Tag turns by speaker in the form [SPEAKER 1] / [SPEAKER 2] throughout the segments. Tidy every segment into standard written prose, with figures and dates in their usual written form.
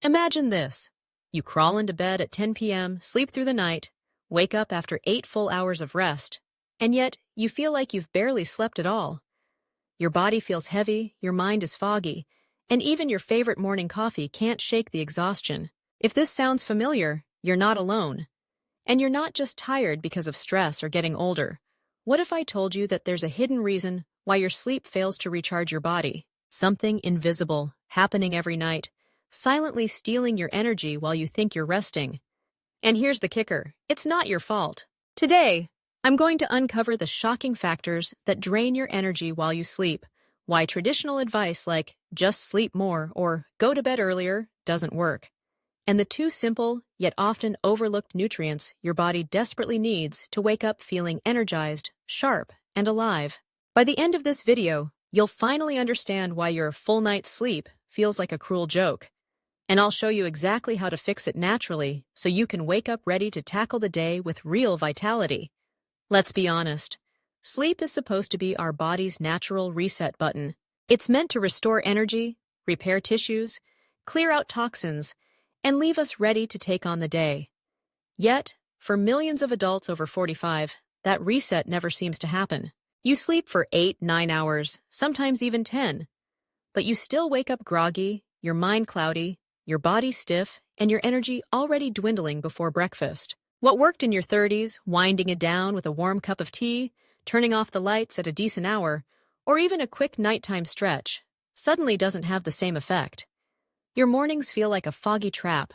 [SPEAKER 1] Imagine this. You crawl into bed at 10 p.m., sleep through the night, wake up after 8 full hours of rest, and yet you feel like you've barely slept at all. Your body feels heavy, your mind is foggy, and even your favorite morning coffee can't shake the exhaustion. If this sounds familiar, you're not alone. And you're not just tired because of stress or getting older. What if I told you that there's a hidden reason why your sleep fails to recharge your body? Something invisible, happening every night, silently stealing your energy while you think you're resting. And here's the kicker, it's not your fault. Today, I'm going to uncover the shocking factors that drain your energy while you sleep, why traditional advice like just sleep more or go to bed earlier doesn't work, and the two simple yet often overlooked nutrients your body desperately needs to wake up feeling energized, sharp, and alive. By the end of this video, you'll finally understand why your full night's sleep feels like a cruel joke. And I'll show you exactly how to fix it naturally so you can wake up ready to tackle the day with real vitality. Let's be honest. Sleep is supposed to be our body's natural reset button. It's meant to restore energy, repair tissues, clear out toxins, and leave us ready to take on the day. Yet, for millions of adults over 45, that reset never seems to happen. You sleep for 8-9 hours, sometimes even 10. But you still wake up groggy, your mind cloudy, your body stiff, and your energy already dwindling before breakfast. What worked in your 30s, winding it down with a warm cup of tea, turning off the lights at a decent hour, or even a quick nighttime stretch, suddenly doesn't have the same effect. Your mornings feel like a foggy trap,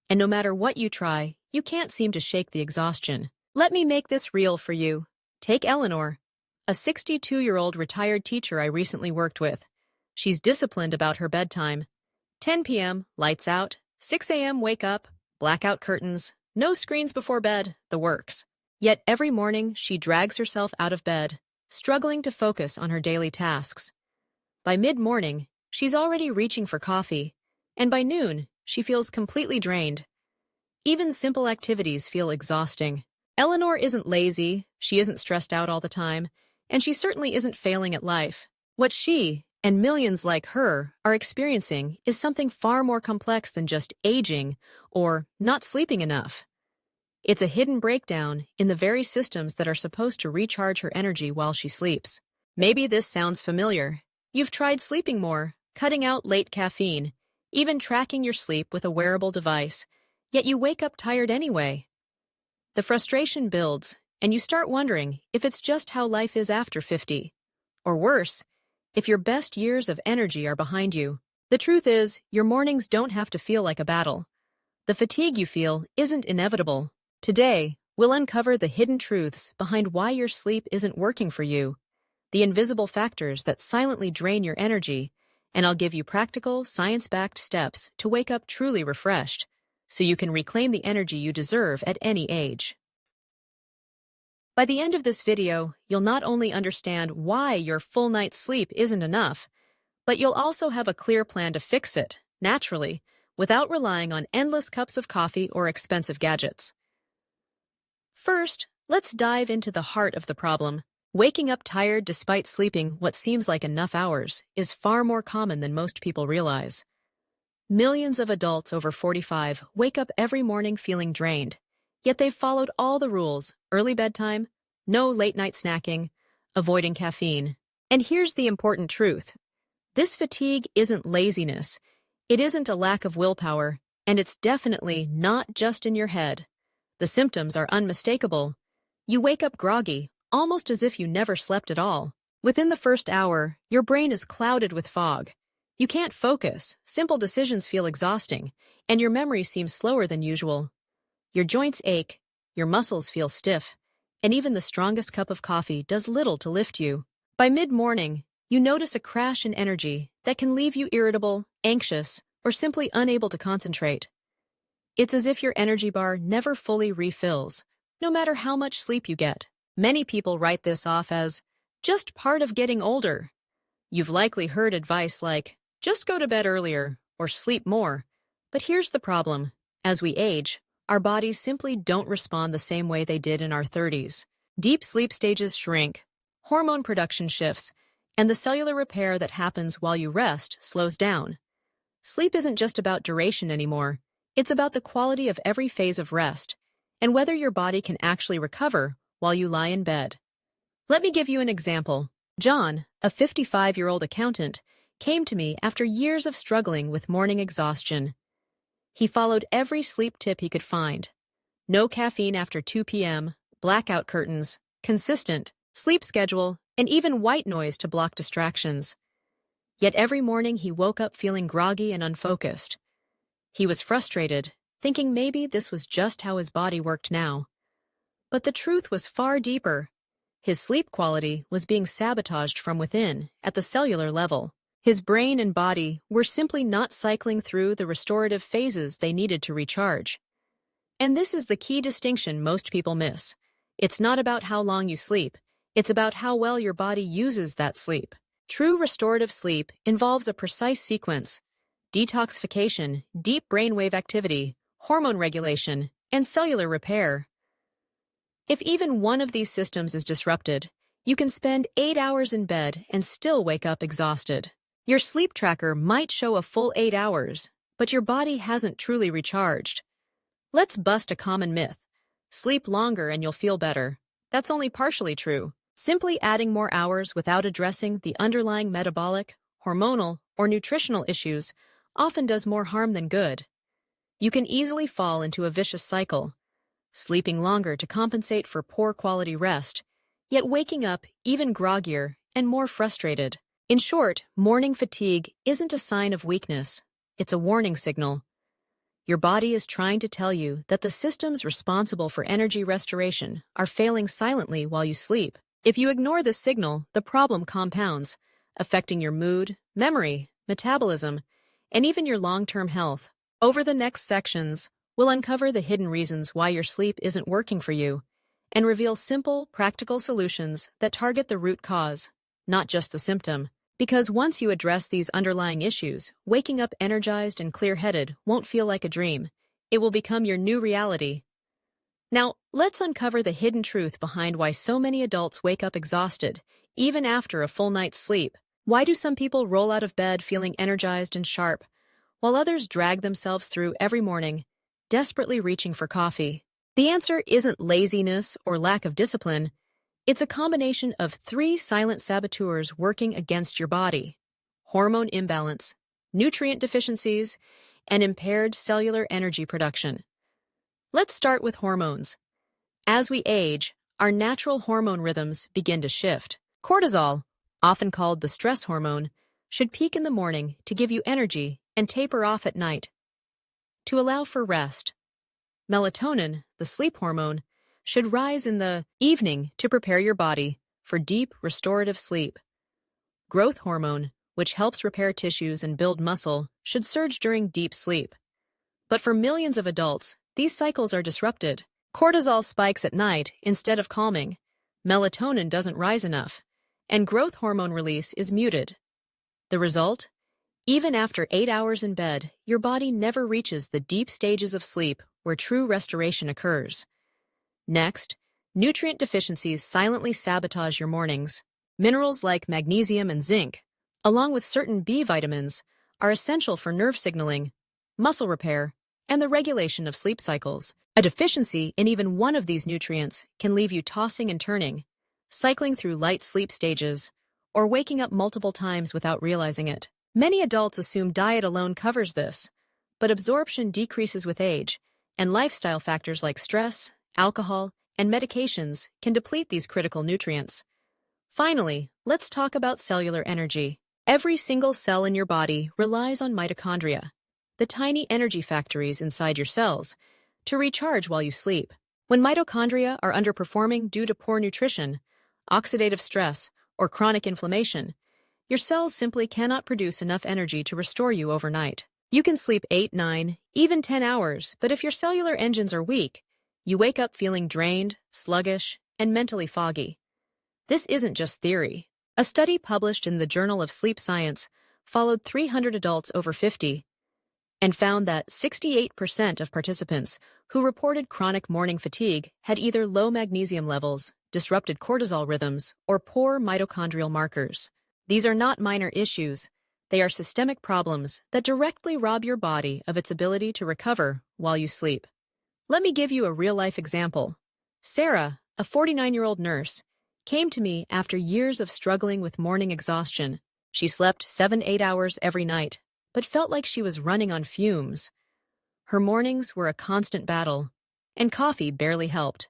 [SPEAKER 1] and no matter what you try, you can't seem to shake the exhaustion. Let me make this real for you. Take Eleanor, a 62-year-old retired teacher I recently worked with. She's disciplined about her bedtime. 10 p.m., lights out, 6 a.m., wake up, blackout curtains, no screens before bed, the works. Yet every morning she drags herself out of bed, struggling to focus on her daily tasks. By mid-morning, she's already reaching for coffee, and by noon, she feels completely drained. Even simple activities feel exhausting. Eleanor isn't lazy, she isn't stressed out all the time, and she certainly isn't failing at life. What she, and millions like her, are experiencing is something far more complex than just aging or not sleeping enough. It's a hidden breakdown in the very systems that are supposed to recharge her energy while she sleeps. Maybe this sounds familiar. You've tried sleeping more, cutting out late caffeine, even tracking your sleep with a wearable device, yet you wake up tired anyway. The frustration builds, and you start wondering if it's just how life is after 50. Or worse, if your best years of energy are behind you. The truth is, your mornings don't have to feel like a battle. The fatigue you feel isn't inevitable. Today, we'll uncover the hidden truths behind why your sleep isn't working for you, the invisible factors that silently drain your energy, and I'll give you practical, science-backed steps to wake up truly refreshed, so you can reclaim the energy you deserve at any age. By the end of this video, you'll not only understand why your full night's sleep isn't enough, but you'll also have a clear plan to fix it, naturally, without relying on endless cups of coffee or expensive gadgets. First, let's dive into the heart of the problem. Waking up tired despite sleeping what seems like enough hours is far more common than most people realize. Millions of adults over 45 wake up every morning feeling drained, yet they've followed all the rules: early bedtime, no late-night snacking, avoiding caffeine. And here's the important truth. This fatigue isn't laziness, it isn't a lack of willpower, and it's definitely not just in your head. The symptoms are unmistakable. You wake up groggy, almost as if you never slept at all. Within the first hour, your brain is clouded with fog. You can't focus, simple decisions feel exhausting, and your memory seems slower than usual. Your joints ache, your muscles feel stiff, and even the strongest cup of coffee does little to lift you. By mid-morning, you notice a crash in energy that can leave you irritable, anxious, or simply unable to concentrate. It's as if your energy bar never fully refills, no matter how much sleep you get. Many people write this off as just part of getting older. You've likely heard advice like, just go to bed earlier or sleep more. But here's the problem. As we age, our bodies simply don't respond the same way they did in our 30s. Deep sleep stages shrink, hormone production shifts, and the cellular repair that happens while you rest slows down. Sleep isn't just about duration anymore. It's about the quality of every phase of rest and whether your body can actually recover while you lie in bed. Let me give you an example. John, a 55-year-old accountant, came to me after years of struggling with morning exhaustion. He followed every sleep tip he could find. No caffeine after 2 p.m., blackout curtains, consistent sleep schedule, and even white noise to block distractions. Yet every morning he woke up feeling groggy and unfocused. He was frustrated, thinking maybe this was just how his body worked now. But the truth was far deeper. His sleep quality was being sabotaged from within, at the cellular level. His brain and body were simply not cycling through the restorative phases they needed to recharge. And this is the key distinction most people miss. It's not about how long you sleep. It's about how well your body uses that sleep. True restorative sleep involves a precise sequence: detoxification, deep brainwave activity, hormone regulation, and cellular repair. If even one of these systems is disrupted, you can spend 8 hours in bed and still wake up exhausted. Your sleep tracker might show a full 8 hours, but your body hasn't truly recharged. Let's bust a common myth. Sleep longer and you'll feel better. That's only partially true. Simply adding more hours without addressing the underlying metabolic, hormonal, or nutritional issues often does more harm than good. You can easily fall into a vicious cycle, sleeping longer to compensate for poor quality rest, yet waking up even groggier and more frustrated. In short, morning fatigue isn't a sign of weakness. It's a warning signal. Your body is trying to tell you that the systems responsible for energy restoration are failing silently while you sleep. If you ignore this signal, the problem compounds, affecting your mood, memory, metabolism, and even your long-term health. Over the next sections, we'll uncover the hidden reasons why your sleep isn't working for you and reveal simple, practical solutions that target the root cause, not just the symptom. Because once you address these underlying issues, waking up energized and clear-headed won't feel like a dream. It will become your new reality. Now, let's uncover the hidden truth behind why so many adults wake up exhausted, even after a full night's sleep. Why do some people roll out of bed feeling energized and sharp, while others drag themselves through every morning, desperately reaching for coffee? The answer isn't laziness or lack of discipline. It's a combination of 3 silent saboteurs working against your body: hormone imbalance, nutrient deficiencies, and impaired cellular energy production. Let's start with hormones. As we age, our natural hormone rhythms begin to shift. Cortisol, often called the stress hormone, should peak in the morning to give you energy and taper off at night to allow for rest. Melatonin, the sleep hormone, should rise in the evening to prepare your body for deep, restorative sleep. Growth hormone, which helps repair tissues and build muscle, should surge during deep sleep. But for millions of adults, these cycles are disrupted. Cortisol spikes at night instead of calming, melatonin doesn't rise enough, and growth hormone release is muted. The result? Even after 8 hours in bed, your body never reaches the deep stages of sleep where true restoration occurs. Next, nutrient deficiencies silently sabotage your mornings. Minerals like magnesium and zinc, along with certain B vitamins, are essential for nerve signaling, muscle repair, and the regulation of sleep cycles. A deficiency in even one of these nutrients can leave you tossing and turning, cycling through light sleep stages, or waking up multiple times without realizing it. Many adults assume diet alone covers this, but absorption decreases with age, and lifestyle factors like stress, alcohol, and medications can deplete these critical nutrients. Finally, let's talk about cellular energy. Every single cell in your body relies on mitochondria, the tiny energy factories inside your cells, to recharge while you sleep. When mitochondria are underperforming due to poor nutrition, oxidative stress, or chronic inflammation, your cells simply cannot produce enough energy to restore you overnight. You can sleep 8, 9, even 10 hours, but if your cellular engines are weak, you wake up feeling drained, sluggish, and mentally foggy. This isn't just theory. A study published in the Journal of Sleep Science followed 300 adults over 50 and found that 68% of participants who reported chronic morning fatigue had either low magnesium levels, disrupted cortisol rhythms, or poor mitochondrial markers. These are not minor issues. They are systemic problems that directly rob your body of its ability to recover while you sleep. Let me give you a real-life example. Sarah, a 49-year-old nurse, came to me after years of struggling with morning exhaustion. She slept 7-8 hours every night, but felt like she was running on fumes. Her mornings were a constant battle, and coffee barely helped.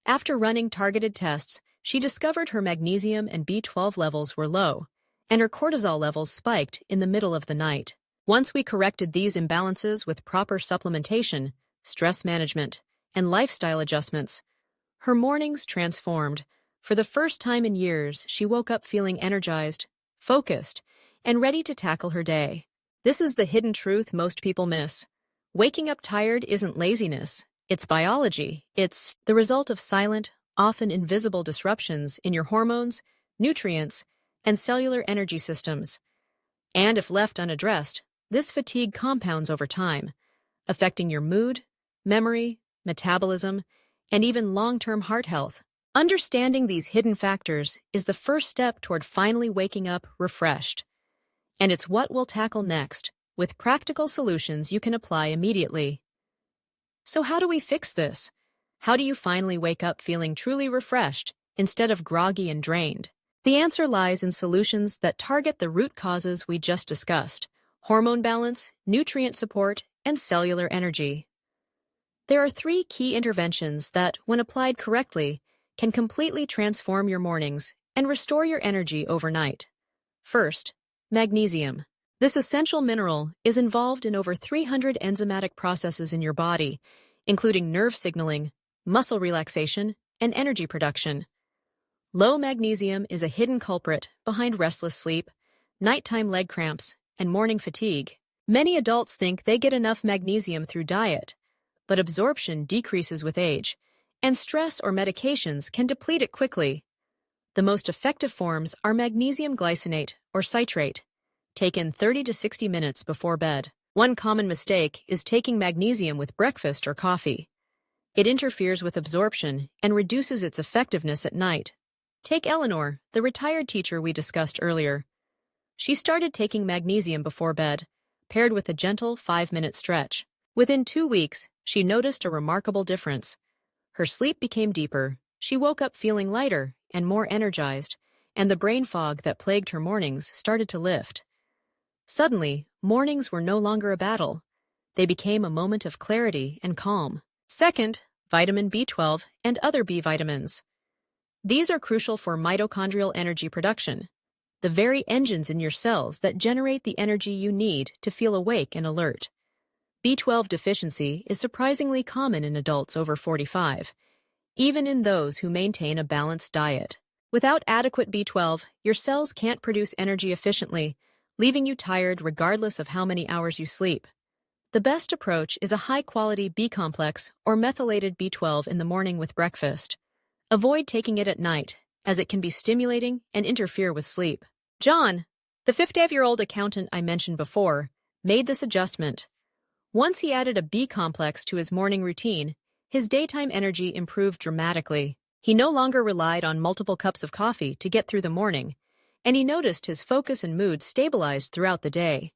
[SPEAKER 1] After running targeted tests, she discovered her magnesium and B12 levels were low, and her cortisol levels spiked in the middle of the night. Once we corrected these imbalances with proper supplementation, stress management, and lifestyle adjustments, her mornings transformed. For the first time in years, she woke up feeling energized, focused, and ready to tackle her day. This is the hidden truth most people miss. Waking up tired isn't laziness, it's biology. It's the result of silent, often invisible disruptions in your hormones, nutrients, and cellular energy systems. And if left unaddressed, this fatigue compounds over time, affecting your mood, memory, metabolism, and even long-term heart health. Understanding these hidden factors is the first step toward finally waking up refreshed. And it's what we'll tackle next, with practical solutions you can apply immediately. So how do we fix this? How do you finally wake up feeling truly refreshed instead of groggy and drained? The answer lies in solutions that target the root causes we just discussed: hormone balance, nutrient support, and cellular energy. There are 3 key interventions that, when applied correctly, can completely transform your mornings and restore your energy overnight. First, magnesium. This essential mineral is involved in over 300 enzymatic processes in your body, including nerve signaling, muscle relaxation, and energy production. Low magnesium is a hidden culprit behind restless sleep, nighttime leg cramps, and morning fatigue. Many adults think they get enough magnesium through diet, but absorption decreases with age, and stress or medications can deplete it quickly. The most effective forms are magnesium glycinate or citrate, taken 30 to 60 minutes before bed. One common mistake is taking magnesium with breakfast or coffee. It interferes with absorption and reduces its effectiveness at night. Take Eleanor, the retired teacher we discussed earlier. She started taking magnesium before bed, paired with a gentle 5-minute stretch. Within 2 weeks, she noticed a remarkable difference. Her sleep became deeper, she woke up feeling lighter and more energized, and the brain fog that plagued her mornings started to lift. Suddenly, mornings were no longer a battle. They became a moment of clarity and calm. Second, vitamin B12 and other B vitamins. These are crucial for mitochondrial energy production, the very engines in your cells that generate the energy you need to feel awake and alert. B12 deficiency is surprisingly common in adults over 45, even in those who maintain a balanced diet. Without adequate B12, your cells can't produce energy efficiently, leaving you tired regardless of how many hours you sleep. The best approach is a high-quality B-complex or methylated B12 in the morning with breakfast. Avoid taking it at night, as it can be stimulating and interfere with sleep. John, the 50-year-old accountant I mentioned before, made this adjustment. Once he added a B-complex to his morning routine, his daytime energy improved dramatically. He no longer relied on multiple cups of coffee to get through the morning, and he noticed his focus and mood stabilized throughout the day.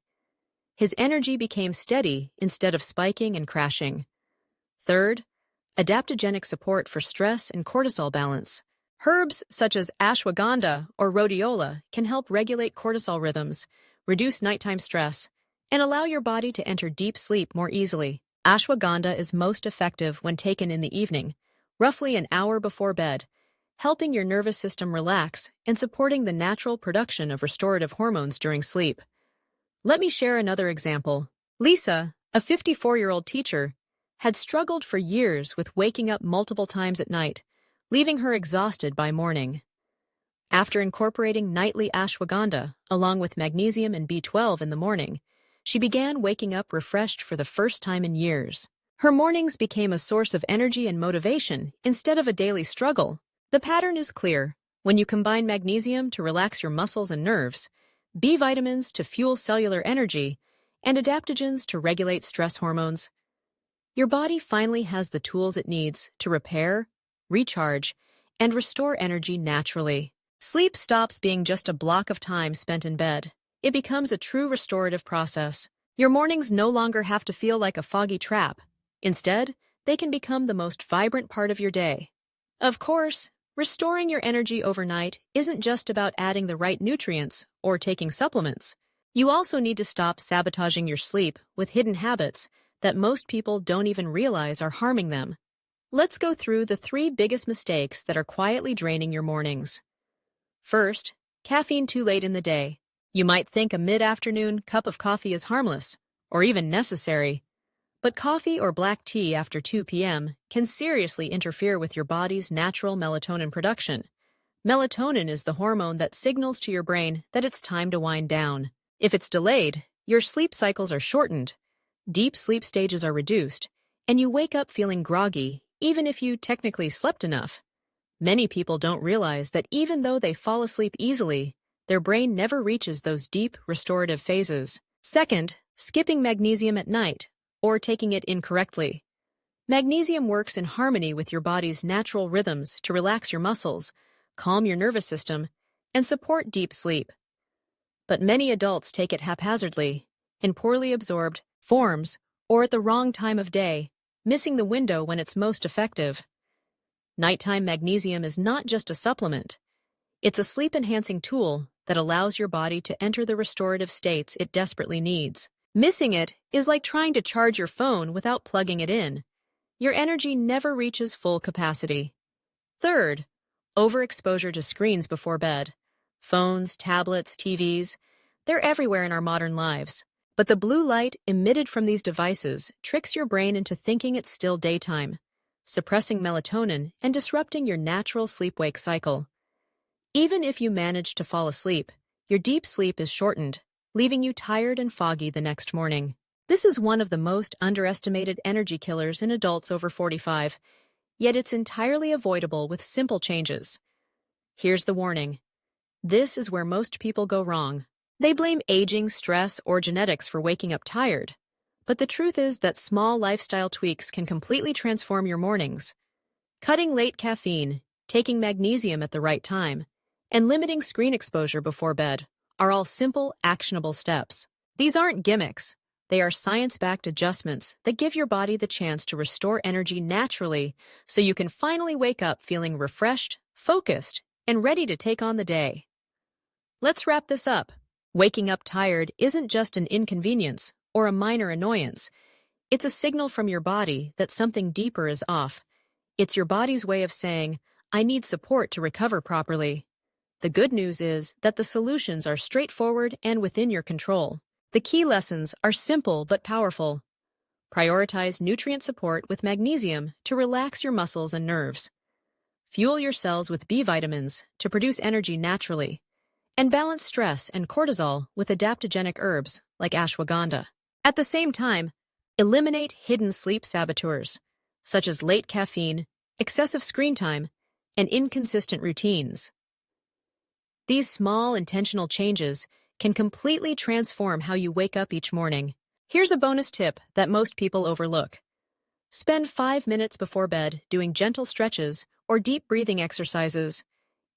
[SPEAKER 1] His energy became steady instead of spiking and crashing. Third, adaptogenic support for stress and cortisol balance. Herbs such as ashwagandha or rhodiola can help regulate cortisol rhythms, reduce nighttime stress, and allow your body to enter deep sleep more easily. Ashwagandha is most effective when taken in the evening, roughly an hour before bed, helping your nervous system relax and supporting the natural production of restorative hormones during sleep. Let me share another example. Lisa, a 54-year-old teacher, had struggled for years with waking up multiple times at night, leaving her exhausted by morning. After incorporating nightly ashwagandha, along with magnesium and B12 in the morning, she began waking up refreshed for the first time in years. Her mornings became a source of energy and motivation instead of a daily struggle. The pattern is clear. When you combine magnesium to relax your muscles and nerves, B vitamins to fuel cellular energy, and adaptogens to regulate stress hormones, your body finally has the tools it needs to repair, recharge, and restore energy naturally. Sleep stops being just a block of time spent in bed. it becomes a true restorative process. Your mornings no longer have to feel like a foggy trap. Instead, they can become the most vibrant part of your day. Of course, restoring your energy overnight isn't just about adding the right nutrients or taking supplements. You also need to stop sabotaging your sleep with hidden habits that most people don't even realize are harming them. Let's go through the 3 biggest mistakes that are quietly draining your mornings. First, caffeine too late in the day. You might think a mid-afternoon cup of coffee is harmless, or even necessary. But coffee or black tea after 2 p.m. can seriously interfere with your body's natural melatonin production. Melatonin is the hormone that signals to your brain that it's time to wind down. If it's delayed, your sleep cycles are shortened, deep sleep stages are reduced, and you wake up feeling groggy, even if you technically slept enough. Many people don't realize that even though they fall asleep easily, their brain never reaches those deep, restorative phases. Second, skipping magnesium at night, or taking it incorrectly. Magnesium works in harmony with your body's natural rhythms to relax your muscles, calm your nervous system, and support deep sleep. But many adults take it haphazardly, in poorly absorbed forms, or at the wrong time of day, missing the window when it's most effective. Nighttime magnesium is not just a supplement. It's a sleep-enhancing tool that allows your body to enter the restorative states it desperately needs. Missing it is like trying to charge your phone without plugging it in. Your energy never reaches full capacity. Third, overexposure to screens before bed. Phones, tablets, TVs, they're everywhere in our modern lives. But the blue light emitted from these devices tricks your brain into thinking it's still daytime, suppressing melatonin and disrupting your natural sleep-wake cycle. Even if you manage to fall asleep, your deep sleep is shortened, leaving you tired and foggy the next morning. This is one of the most underestimated energy killers in adults over 45, yet it's entirely avoidable with simple changes. Here's the warning. This is where most people go wrong. They blame aging, stress, or genetics for waking up tired. But the truth is that small lifestyle tweaks can completely transform your mornings. Cutting late caffeine, taking magnesium at the right time, and limiting screen exposure before bed are all simple, actionable steps. These aren't gimmicks. They are science-backed adjustments that give your body the chance to restore energy naturally so you can finally wake up feeling refreshed, focused, and ready to take on the day. Let's wrap this up. Waking up tired isn't just an inconvenience or a minor annoyance. It's a signal from your body that something deeper is off. It's your body's way of saying, I need support to recover properly. The good news is that the solutions are straightforward and within your control. The key lessons are simple but powerful. Prioritize nutrient support with magnesium to relax your muscles and nerves. Fuel your cells with B vitamins to produce energy naturally. And balance stress and cortisol with adaptogenic herbs like ashwagandha. At the same time, eliminate hidden sleep saboteurs, such as late caffeine, excessive screen time, and inconsistent routines. These small, intentional changes can completely transform how you wake up each morning. Here's a bonus tip that most people overlook. Spend 5 minutes before bed doing gentle stretches or deep breathing exercises.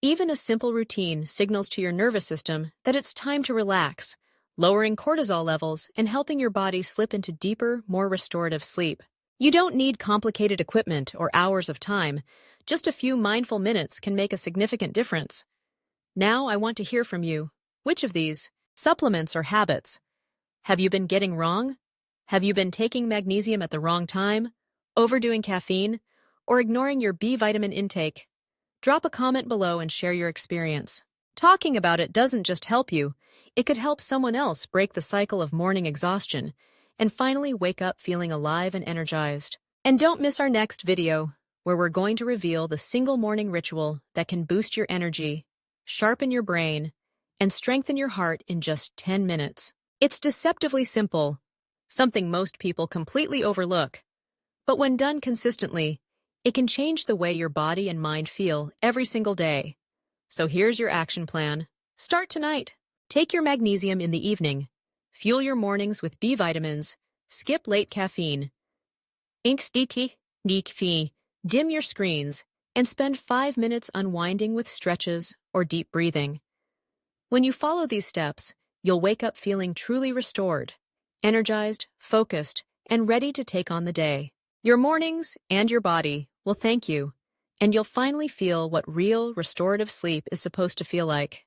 [SPEAKER 1] Even a simple routine signals to your nervous system that it's time to relax, lowering cortisol levels and helping your body slip into deeper, more restorative sleep. You don't need complicated equipment or hours of time. Just a few mindful minutes can make a significant difference. Now I want to hear from you. Which of these, supplements or habits, have you been getting wrong? Have you been taking magnesium at the wrong time, overdoing caffeine, or ignoring your B vitamin intake? Drop a comment below and share your experience. Talking about it doesn't just help you, it could help someone else break the cycle of morning exhaustion and finally wake up feeling alive and energized. And don't miss our next video, where we're going to reveal the single morning ritual that can boost your energy, sharpen your brain, and strengthen your heart in just 10 minutes. It's deceptively simple, something most people completely overlook. But when done consistently, it can change the way your body and mind feel every single day. So here's your action plan. Start tonight. Take your magnesium in the evening. Fuel your mornings with B vitamins. Skip late caffeine. Dim your screens, and spend 5 minutes unwinding with stretches or deep breathing. When you follow these steps, you'll wake up feeling truly restored, energized, focused, and ready to take on the day. Your mornings and your body will thank you, and you'll finally feel what real restorative sleep is supposed to feel like.